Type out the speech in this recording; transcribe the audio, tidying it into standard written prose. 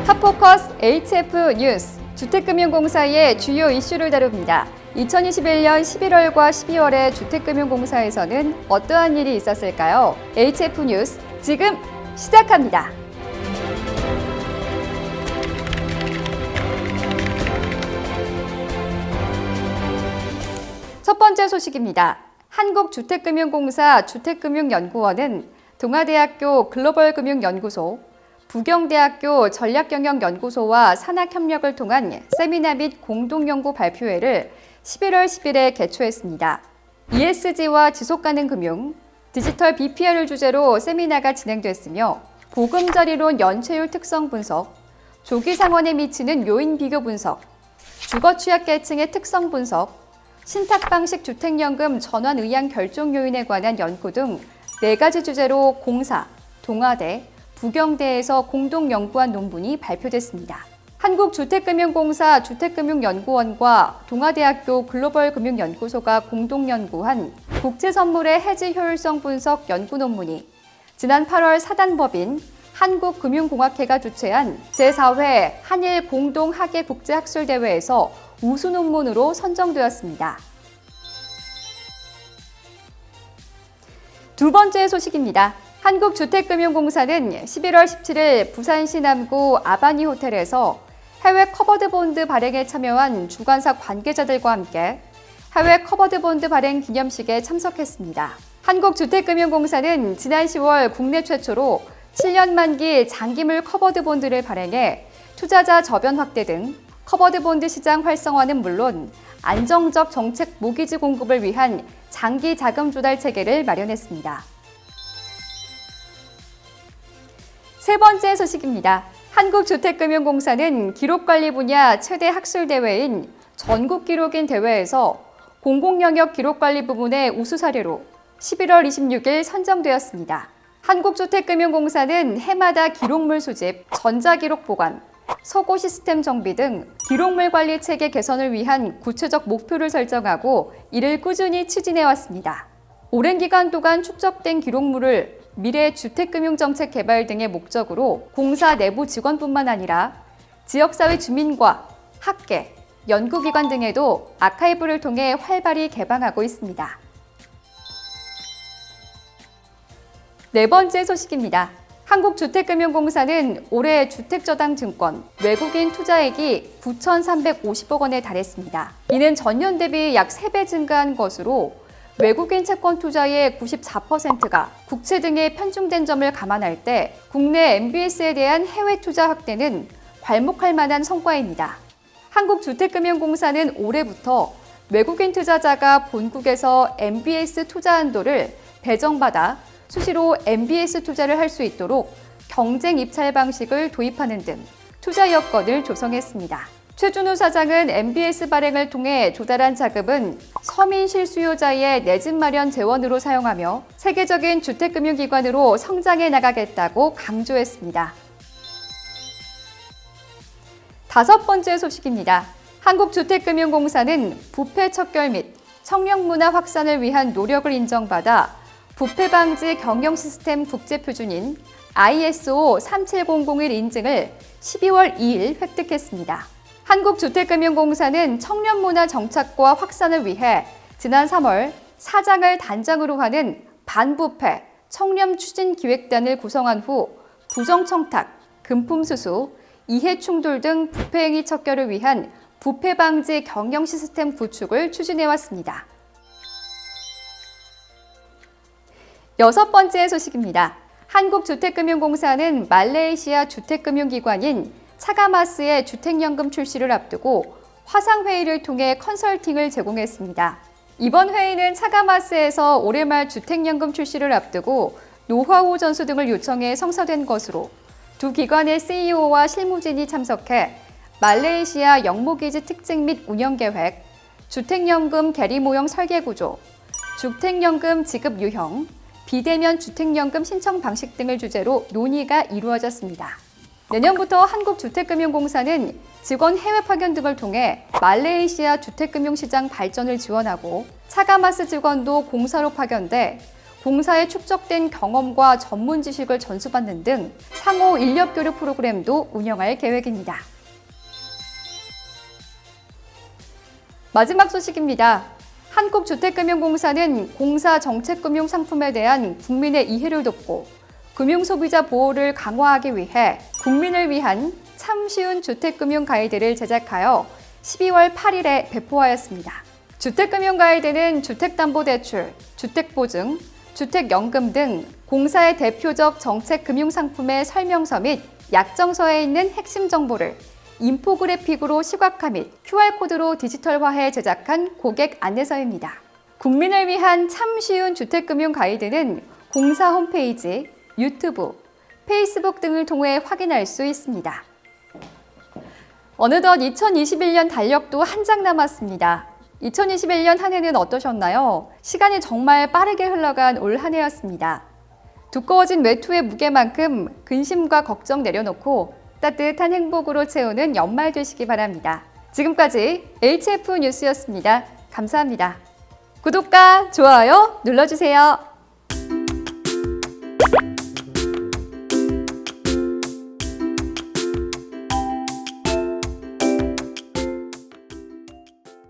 핫포커스 HF 뉴스, 주택금융공사의 주요 이슈를 다룹니다. 2021년 11월과 12월에 주택금융공사에서는 어떠한 일이 있었을까요? HF 뉴스 지금 시작합니다. 첫 번째 소식입니다. 한국주택금융공사 주택금융연구원은 동아대학교 글로벌금융연구소, 부경대학교 전략경영연구소와 산학협력을 통한 세미나 및 공동연구 발표회를 11월 10일에 개최했습니다. ESG와 지속가능 금융, 디지털 BPR을 주제로 세미나가 진행됐으며 보금자리론 연체율 특성 분석, 조기 상환에 미치는 요인 비교 분석, 주거 취약계층의 특성 분석, 신탁 방식 주택연금 전환 의향 결정 요인에 관한 연구 등 4가지 주제로 공사, 동아대, 부경대에서 공동 연구한 논문이 발표됐습니다. 한국주택금융공사 주택금융연구원과 동아대학교 글로벌금융연구소가 공동 연구한 국채선물의 해지 효율성 분석 연구 논문이 지난 8월 사단법인 한국금융공학회가 주최한 제4회 한일 공동학예 국제학술대회에서 우수 논문으로 선정되었습니다. 두 번째 소식입니다. 한국주택금융공사는 11월 17일 부산시 남구 아바니 호텔에서 해외 커버드 본드 발행에 참여한 주관사 관계자들과 함께 해외 커버드 본드 발행 기념식에 참석했습니다. 한국주택금융공사는 지난 10월 국내 최초로 7년 만기 장기물 커버드 본드를 발행해 투자자 저변 확대 등 커버드 본드 시장 활성화는 물론 안정적 정책 모기지 공급을 위한 장기 자금 조달 체계를 마련했습니다. 세 번째 소식입니다. 한국주택금융공사는 기록관리 분야 최대 학술대회인 전국기록인 대회에서 공공영역 기록관리 부문의 우수 사례로 11월 26일 선정되었습니다. 한국주택금융공사는 해마다 기록물 수집, 전자기록 보관, 서고 시스템 정비 등 기록물 관리 체계 개선을 위한 구체적 목표를 설정하고 이를 꾸준히 추진해왔습니다. 오랜 기간 동안 축적된 기록물을 미래 주택금융정책 개발 등의 목적으로 공사 내부 직원뿐만 아니라 지역사회 주민과 학계, 연구기관 등에도 아카이브를 통해 활발히 개방하고 있습니다. 네 번째 소식입니다. 한국주택금융공사는 올해 주택저당증권 외국인 투자액이 9,350억 원에 달했습니다. 이는 전년 대비 약 3배 증가한 것으로 외국인 채권 투자의 94%가 국채 등에 편중된 점을 감안할 때 국내 MBS에 대한 해외 투자 확대는 괄목할 만한 성과입니다. 한국주택금융공사는 올해부터 외국인 투자자가 본국에서 MBS 투자 한도를 배정받아 수시로 MBS 투자를 할 수 있도록 경쟁 입찰 방식을 도입하는 등 투자 여건을 조성했습니다. 최준우 사장은 MBS 발행을 통해 조달한 자금은 서민 실수요자의 내 집 마련 재원으로 사용하며 세계적인 주택금융기관으로 성장해 나가겠다고 강조했습니다. 다섯 번째 소식입니다. 한국주택금융공사는 부패 척결 및 청렴문화 확산을 위한 노력을 인정받아 부패 방지 경영 시스템 국제 표준인 ISO 37001 인증을 12월 2일 획득했습니다. 한국주택금융공사는 청렴문화 정착과 확산을 위해 지난 3월 사장을 단장으로 하는 반부패 청렴추진기획단을 구성한 후 부정청탁, 금품수수, 이해충돌 등 부패행위 척결을 위한 부패 방지 경영 시스템 구축을 추진해왔습니다. 여섯 번째 소식입니다. 한국주택금융공사는 말레이시아 주택금융기관인 차가마스의 주택연금 출시를 앞두고 화상회의를 통해 컨설팅을 제공했습니다. 이번 회의는 차가마스에서 올해 말 주택연금 출시를 앞두고 노하우 전수 등을 요청해 성사된 것으로 두 기관의 CEO와 실무진이 참석해 말레이시아 영목이지 특징 및 운영계획, 주택연금 계리 모형 설계구조, 주택연금 지급 유형, 비대면 주택연금 신청 방식 등을 주제로 논의가 이루어졌습니다. 내년부터 한국주택금융공사는 직원 해외 파견 등을 통해 말레이시아 주택금융시장 발전을 지원하고 차가마스 직원도 공사로 파견돼 공사에 축적된 경험과 전문 지식을 전수받는 등 상호 인력 교류 프로그램도 운영할 계획입니다. 마지막 소식입니다. 한국주택금융공사는 공사 정책금융 상품에 대한 국민의 이해를 돕고 금융소비자 보호를 강화하기 위해 국민을 위한 참 쉬운 주택금융 가이드를 제작하여 12월 8일에 배포하였습니다. 주택금융 가이드는 주택담보대출, 주택보증, 주택연금 등 공사의 대표적 정책금융상품의 설명서 및 약정서에 있는 핵심 정보를 인포그래픽으로 시각화 및 QR코드로 디지털화해 제작한 고객 안내서입니다. 국민을 위한 참 쉬운 주택금융 가이드는 공사 홈페이지, 유튜브, 페이스북 등을 통해 확인할 수 있습니다. 어느덧 2021년 달력도 한 장 남았습니다. 2021년 한 해는 어떠셨나요? 시간이 정말 빠르게 흘러간 올 한 해였습니다. 두꺼워진 외투의 무게만큼 근심과 걱정 내려놓고 따뜻한 행복으로 채우는 연말 되시기 바랍니다. 지금까지 HF 뉴스였습니다. 감사합니다. 구독과 좋아요 눌러주세요.